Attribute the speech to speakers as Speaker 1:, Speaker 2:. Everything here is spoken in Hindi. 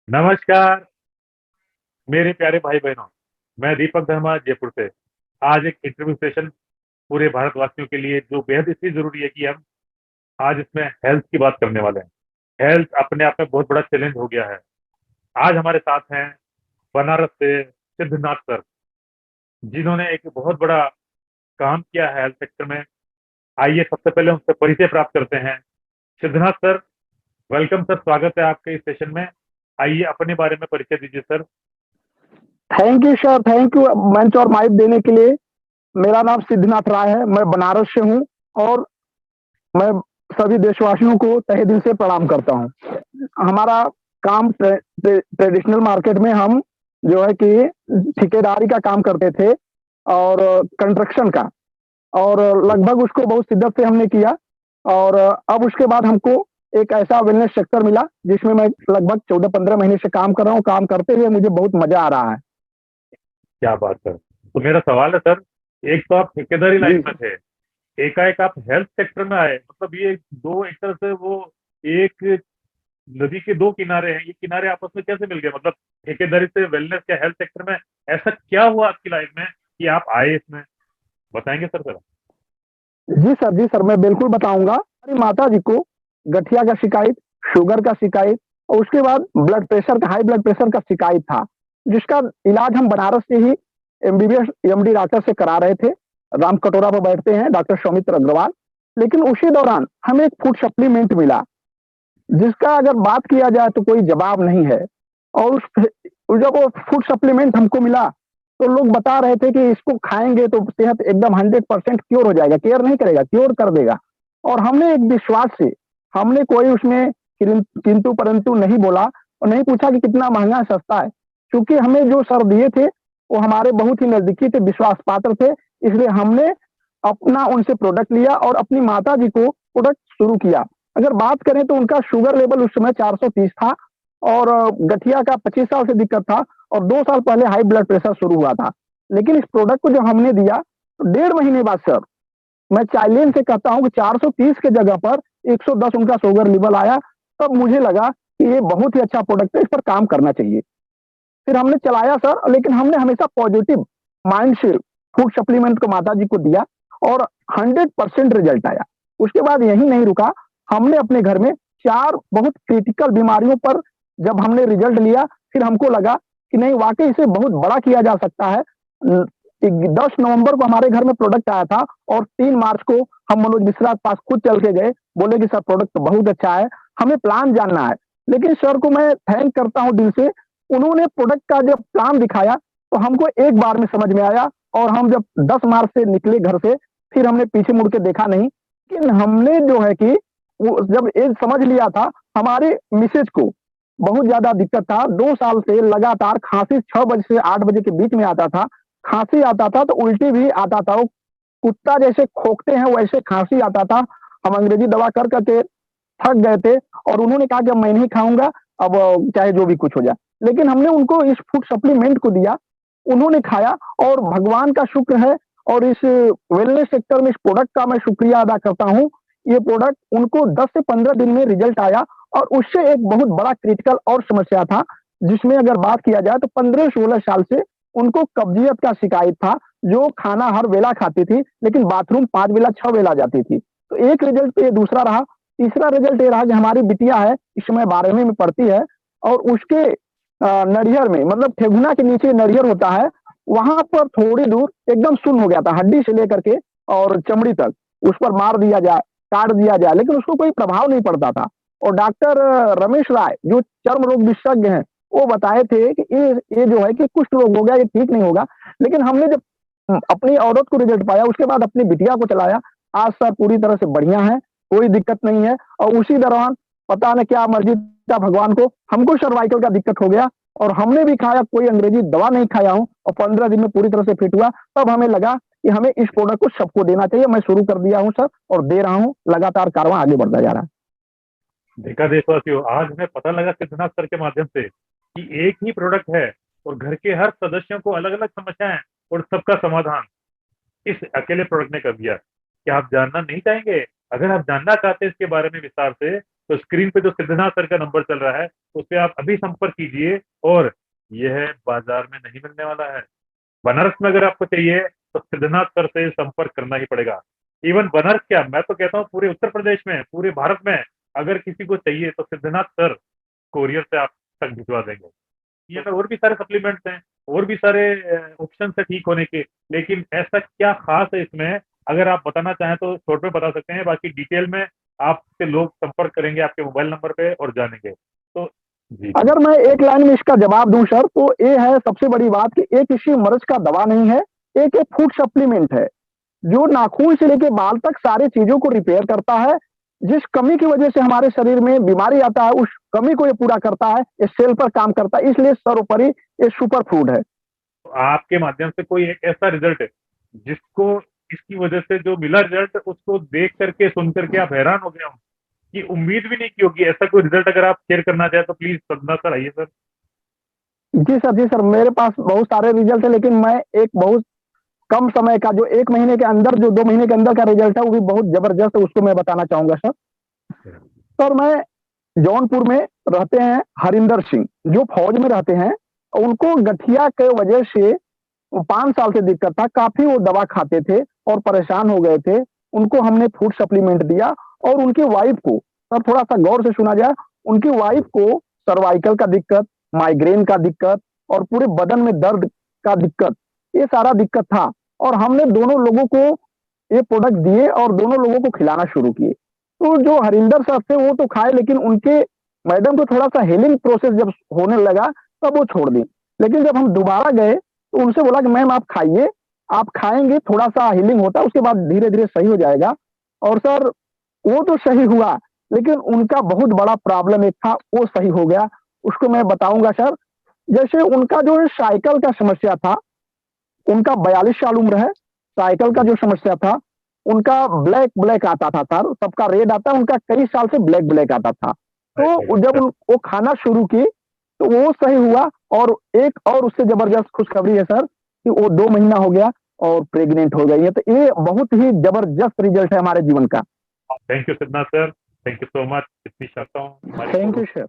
Speaker 1: नमस्कार मेरे प्यारे भाई बहनों। मैं दीपक धर्मा जयपुर से। आज एक इंटरव्यू सेशन पूरे भारतवासियों के लिए जो बेहद इसलिए जरूरी है कि हम आज इसमें हेल्थ की बात करने वाले हैं। हेल्थ अपने आप में बहुत बड़ा चैलेंज हो गया है। आज हमारे साथ हैं बनारस से सिद्धनाथ सर, जिन्होंने एक बहुत बड़ा काम किया है हेल्थ सेक्टर में। आइए सबसे पहले उनसे परिचय प्राप्त करते हैं। सिद्धनाथ सर, वेलकम सर, स्वागत है आपके इस सेशन में। आइए अपने बारे में परिचय दीजिए sir.
Speaker 2: Thank you sir, thank you मंच और माइक देने के लिए। मेरा नाम सिद्धनाथ राय है, मैं बनारस से हूँ और मैं सभी देशवासियों को तहे दिल से प्रणाम करता हूँ। हमारा काम ट्रेडिशनल मार्केट में हम जो है कि ठेकेदारी का काम करते थे और कंस्ट्रक्शन का, और लगभग उसको बहुत शिद्दत से हमने किया। और अब उसके बाद हमको एक ऐसा वेलनेस सेक्टर मिला जिसमें मैं लगभग 14-15 महीने से काम कर रहा हूँ। काम करते हुए मुझे बहुत मजा आ रहा है।
Speaker 1: क्या बात सर। तो मेरा सवाल है सर, एक तो आप ठेकेदारी
Speaker 2: जी
Speaker 1: लाइन में थे, एकाएक आप हेल्थ सेक्टर में आए, मतलब ये दो एक तरह से वो एक नदी के दो किनारे हैं, ये किनारे आपस में कैसे मिल गए? मतलब ठेकेदारी से वेलनेस या हेल्थ सेक्टर में ऐसा क्या हुआ आपकी लाइफ में कि आप आए इसमें? बताएंगे सर जरा।
Speaker 2: जी सर, जी सर, मैं बिल्कुल बताऊंगा। हमारी माता जी को गठिया का शिकायत, शुगर का शिकायत और उसके बाद ब्लड प्रेशर का, हाई ब्लड प्रेशर का शिकायत था, जिसका इलाज हम बनारस से ही एमबीबीएस एमडी डॉक्टर से करा रहे थे। राम कटोरा पर बैठते हैं डॉक्टर सौमित्र अग्रवाल। लेकिन उसी दौरान हमें एक फूड सप्लीमेंट मिला जिसका अगर बात किया जाए तो कोई जवाब नहीं है। और जब वो फूड सप्लीमेंट हमको मिला तो लोग बता रहे थे कि इसको खाएंगे तो सेहत एकदम 100% क्योर हो जाएगा, केयर नहीं करेगा, क्योर कर देगा। और हमने एक विश्वास से, हमने कोई उसमें किंतु परंतु नहीं बोला और नहीं पूछा कि कितना महंगा सस्ता है, क्योंकि हमें जो सर दिए थे वो हमारे बहुत ही नजदीकी थे, विश्वास पात्र थे। इसलिए हमने अपना उनसे प्रोडक्ट लिया और अपनी माता जी को प्रोडक्ट शुरू किया। अगर बात करें तो उनका शुगर लेवल उस समय 430 था और गठिया का 25 साल से दिक्कत था और 2 साल पहले हाई ब्लड प्रेशर शुरू हुआ था। लेकिन इस प्रोडक्ट को जो हमने दिया तो 1.5 महीने बाद सर, मैं चाइलेंज से कहता हूं कि 430 के जगह पर 110 उनका शुगर लेवल आया। तब मुझे लगा कि ये बहुत ही अच्छा प्रोडक्ट है, इस पर काम करना चाहिए। फिर हमने चलाया सर, लेकिन हमने हमेशा पॉजिटिव माइंड से फूड सप्लीमेंट को माता जी को दिया और 100% रिजल्ट आया। उसके बाद यही नहीं रुका, हमने अपने घर में 4 बहुत क्रिटिकल बीमारियों पर जब हमने रिजल्ट लिया, फिर हमको लगा कि नहीं, वाकई इसे बहुत बड़ा किया जा सकता है। 10 नवंबर को हमारे घर में प्रोडक्ट आया था और 3 मार्च को हम मनोज मिश्रा के पास खुद चल के गए, बोले कि सर प्रोडक्ट तो बहुत अच्छा है, हमें प्लान जानना है। लेकिन सर को मैं थैंक करता हूँ दिल से। उन्होंने प्रोडक्ट का जब प्लान दिखाया तो हमको एक बार में समझ में आया और हम जब 10 मार्च से निकले घर से, फिर हमने पीछे मुड़ के देखा नहीं। लेकिन हमने जो है कि वो जब ये समझ लिया था, हमारे मिसेज को बहुत ज्यादा दिक्कत था, 2 साल से लगातार खांसी 6 बजे से 8 बजे के बीच में आता था। खांसी आता था तो उल्टी भी आता था, वो कुत्ता जैसे खोखते हैं वैसे खांसी आता था। हम अंग्रेजी दवा कर करके थक गए थे और उन्होंने कहा कि अब मैं नहीं खाऊंगा, अब चाहे जो भी कुछ हो जाए। लेकिन हमने उनको इस फूड सप्लीमेंट को दिया, उन्होंने खाया और भगवान का शुक्र है। और इस वेलनेस सेक्टर में इस प्रोडक्ट का मैं शुक्रिया अदा करता हूँ। ये प्रोडक्ट उनको 10 से 15 दिन में रिजल्ट आया और उससे एक बहुत बड़ा क्रिटिकल और समस्या था, जिसमें अगर बात किया जाए तो 15-16 साल से उनको कब्जियत का शिकायत था, जो खाना हर वेला खाती थी लेकिन बाथरूम 5 वेला 6 वेला जाती थी। तो एक रिजल्ट तो ये दूसरा रहा। तीसरा रिजल्ट ये रहा कि हमारी बिटिया है, इस समय 12वीं में पढ़ती है और उसके नरियर में, मतलब ठेगुना के नीचे नरियर होता है, वहां पर थोड़ी दूर एकदम सुन्न हो गया था, हड्डी से लेकर के और चमड़ी तक। उस पर मार दिया जाए, काट दिया जाए, लेकिन उसको कोई प्रभाव नहीं पड़ता था। और डॉक्टर रमेश राय जो चर्म रोग विशेषज्ञ हैं, वो बताए थे कि ये जो है कि कुष्ठ रोग हो गया, ये ठीक नहीं होगा। लेकिन हमने जब अपनी औरत को रिजल्ट पाया, उसके बाद अपनी बिटिया को चलाया, आज सर पूरी तरह से बढ़िया है, कोई दिक्कत नहीं है। और उसी दौरान पता न क्या मर्जी था भगवान को, हमको सर्वाइकल का दिक्कत हो गया और हमने भी खाया, कोई अंग्रेजी दवा नहीं खाया हूँ और 15 दिन में पूरी तरह से फिट हुआ। तब हमें लगा कि हमें इस प्रोडक्ट को सबको देना चाहिए। मैं शुरू कर दिया हूँ सर और दे रहा हूँ, लगातार कारवां आगे बढ़ता जा रहा है।
Speaker 1: देखा देशवासियों, आज हमें पता लगा सिद्धनाथ सर के माध्यम से कि एक ही प्रोडक्ट है और घर के हर सदस्यों को अलग अलग समस्याएं और सबका समाधान इस अकेले प्रोडक्ट ने कर दिया। क्या आप जानना नहीं चाहेंगे? अगर आप जानना चाहते हैं इसके बारे में विस्तार से, तो स्क्रीन पे जो सिद्धनाथ सर का नंबर चल रहा है उस पे आप अभी संपर्क कीजिए, और यह बाजार में नहीं मिलने वाला है। बनारस में अगर आपको चाहिए तो सिद्धनाथ सर से संपर्क करना ही पड़ेगा। इवन बनारस क्या, मैं तो कहता हूँ पूरे उत्तर प्रदेश में, पूरे भारत में अगर किसी को चाहिए तो सिद्धनाथ सर कोरियर से आप तक भिजवा देंगे। ये में और भी सारे सप्लीमेंट्स हैं, और भी सारे ऑप्शन है ठीक होने के, लेकिन ऐसा क्या खास है इसमें, अगर आप बताना चाहें तो शॉर्ट में बता सकते हैं, बाकी डिटेल में आपसे लोग संपर्क करेंगे आपके मोबाइल नंबर पे और जानेंगे। तो जी,
Speaker 2: अगर मैं एक लाइन में इसका जवाब दूं सर, तो ये है सबसे बड़ी बात कि एक किसी मर्ज का दवा नहीं है, एक फूड सप्लीमेंट है जो नाखून से लेके बाल तक सारी चीजों को रिपेयर करता है। जिस कमी की वजह से हमारे शरीर में बीमारी आता है, उस कमी को ये पूरा करता है, इस सेल पर काम करता है, इसलिए सर्वोपरि ये सुपर फूड है।
Speaker 1: तो आपके माध्यम से कोई एक ऐसा रिजल्ट है जिसको इसकी वजह से जो मिला रिजल्ट, उसको देख करके सुन करके आप हैरान हो गए हो कि उम्मीद भी नहीं की होगी, ऐसा कोई रिजल्ट अगर आप शेयर करना चाहे तो प्लीज सदना सर आइए सर।
Speaker 2: जी सर, मेरे पास बहुत सारे रिजल्ट है, लेकिन मैं एक बहुत कम समय का, जो 1 महीने के अंदर, जो 2 महीने के अंदर का रिजल्ट है, वो भी बहुत जबरदस्त है, उसको मैं बताना चाहूंगा सर। सर, मैं जौनपुर में रहते हैं हरिंदर सिंह, जो फौज में रहते हैं। उनको गठिया के वजह से 5 साल से दिक्कत था, काफी वो दवा खाते थे और परेशान हो गए थे। उनको हमने फूड सप्लीमेंट दिया, और उनकी वाइफ को, सर थोड़ा सा गौर से सुना जाए, उनकी वाइफ को सर्वाइकल का दिक्कत, माइग्रेन का दिक्कत और पूरे बदन में दर्द का दिक्कत, ये सारा दिक्कत था। और हमने दोनों लोगों को ये प्रोडक्ट दिए और दोनों लोगों को खिलाना शुरू किए। तो जो हरिंदर साहब थे वो तो खाए, लेकिन उनके मैडम को थोड़ा सा हीलिंग प्रोसेस जब होने लगा तब वो छोड़ दी। लेकिन जब हम दोबारा गए तो उनसे बोला कि मैम आप खाइए, आप खाएंगे थोड़ा सा हीलिंग होता है, उसके बाद धीरे धीरे सही हो जाएगा। और सर, वो तो सही हुआ, लेकिन उनका बहुत बड़ा प्रॉब्लम एक था, वो सही हो गया। उसको मैं बताऊंगा सर। जैसे उनका जो साइकिल का समस्या था, उनका 42 साल उम्र है। साइकिल का जो समस्या था, उनका ब्लैक ब्लैक आता था सर, सबका रेड आता, उनका कई साल से ब्लैक ब्लैक आता था। तो जब वो खाना शुरू की तो वो सही हुआ। और एक और उससे जबरदस्त खुशखबरी है सर कि वो 2 महीना हो गया और प्रेग्नेंट हो गई है। तो ये बहुत ही जबरदस्त रिजल्ट है हमारे जीवन का।
Speaker 1: Thank you Siddhnath sir, thank you so much. इतनी चाहता हूँ
Speaker 2: थैंक यू सर।